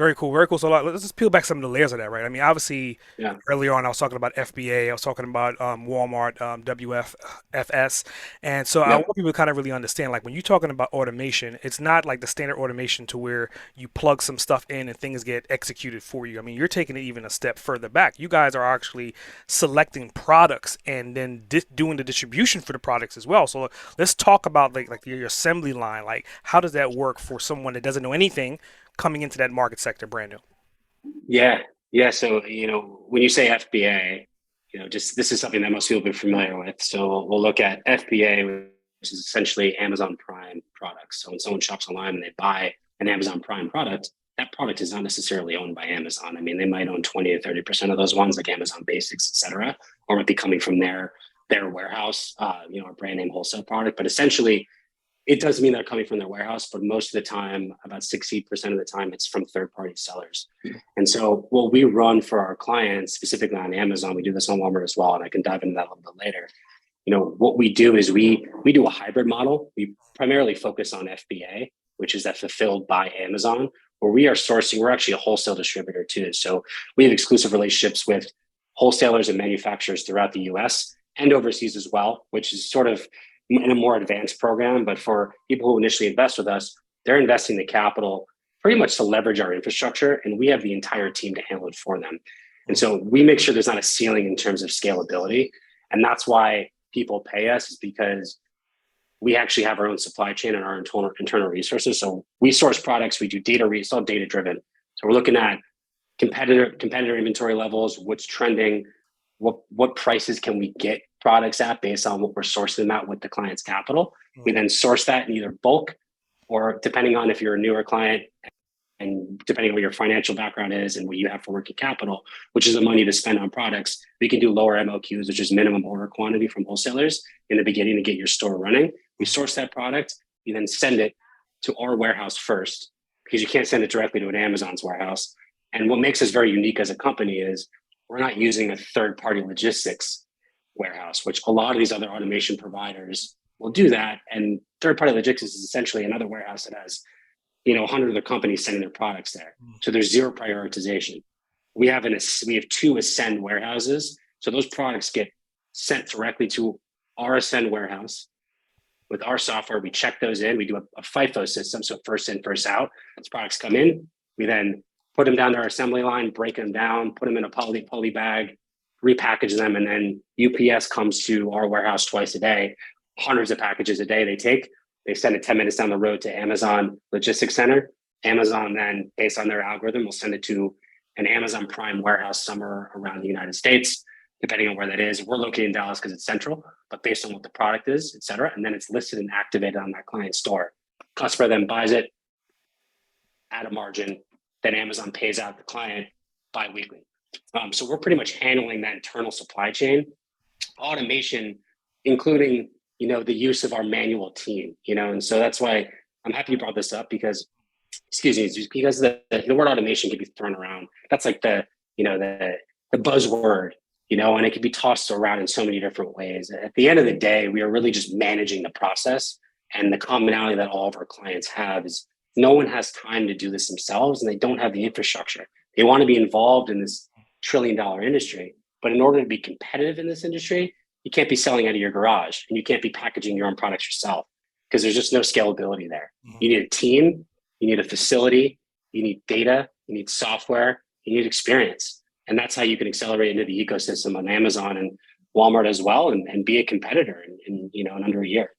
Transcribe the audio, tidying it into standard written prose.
Very cool, very cool. So let's just peel back some of the layers of that, right? I mean, obviously, Yeah. earlier on I was talking about FBA, I was talking about Walmart, WFS, and so I Yep. want people to kind of really understand, like when you're talking about automation, it's not like the standard automation to where you plug some stuff in and things get executed for you. I mean, you're taking it even a step further back. You guys are actually selecting products and then doing the distribution for the products as well. So let's talk about like your assembly line. Like, how does that work for someone that doesn't know anything coming into that market sector brand new? Yeah. Yeah. So, when you say FBA, just this is something that most people will be familiar with. So we'll look at FBA, which is essentially Amazon Prime products. So when someone shops online and they buy an Amazon Prime product, that product is not necessarily owned by Amazon. I mean, they might own 20 to 30% of those ones, like Amazon Basics, et cetera, or might be coming from their warehouse, a brand name wholesale product. But essentially, it does mean they're coming from their warehouse, but most of the time, about 60% of the time, it's from third-party sellers. And so what we run for our clients, specifically on Amazon, we do this on Walmart as well, and I can dive into that a little bit later. What we do is we do a hybrid model. We primarily focus on FBA, which is that fulfilled by Amazon, where we are sourcing, we're actually a wholesale distributor too. So we have exclusive relationships with wholesalers and manufacturers throughout the US and overseas as well, which is sort of in a more advanced program. But for people who initially invest with us, they're investing the capital pretty much to leverage our infrastructure, and we have the entire team to handle it for them. And so we make sure there's not a ceiling in terms of scalability. And that's why people pay us, is because we actually have our own supply chain and our internal resources. So we source products, we do data, it's all data driven. So we're looking at competitor inventory levels, what's trending, what prices can we get products at based on what we're sourcing them at with the client's capital. We then source that in either bulk, or depending on if you're a newer client and depending on what your financial background is and what you have for working capital, which is the money to spend on products, we can do lower MOQs, which is minimum order quantity from wholesalers in the beginning to get your store running. We source that product, we then send it to our warehouse first, because you can't send it directly to an Amazon's warehouse. And what makes us very unique as a company is we're not using a third-party logistics warehouse, which a lot of these other automation providers will do that. And third-party logistics is essentially another warehouse that has 100 other companies sending their products there. So there's zero prioritization. We have two Ascend warehouses. So those products get sent directly to our Ascend warehouse. With our software, we check those in. We do a FIFO system, so first in, first out. Those products come in. We then put them down to our assembly line, break them down, put them in a poly bag, repackage them, and then UPS comes to our warehouse twice a day. Hundreds of packages a day they take. They send it 10 minutes down the road to Amazon Logistics Center. Amazon then, based on their algorithm, will send it to an Amazon Prime warehouse somewhere around the United States, depending on where that is. We're located in Dallas because it's central, but based on what the product is, et cetera. And then it's listed and activated on that client's store. Customer then buys it at a margin. Then Amazon pays out the client bi-weekly. So we're pretty much handling that internal supply chain automation, including the use of our manual team. And so that's why I'm happy you brought this up, because because the word automation can be thrown around. That's like the buzzword, and it can be tossed around in so many different ways. At the end of the day, we are really just managing the process. And the commonality that all of our clients have is no one has time to do this themselves, and they don't have the infrastructure. They want to be involved in this trillion-dollar industry, but in order to be competitive in this industry, you can't be selling out of your garage, and you can't be packaging your own products yourself, because there's just no scalability there. You need a team, you need a facility, you need data, you need software, you need experience. And that's how you can accelerate into the ecosystem on Amazon and Walmart as well, and be a competitor in under a year.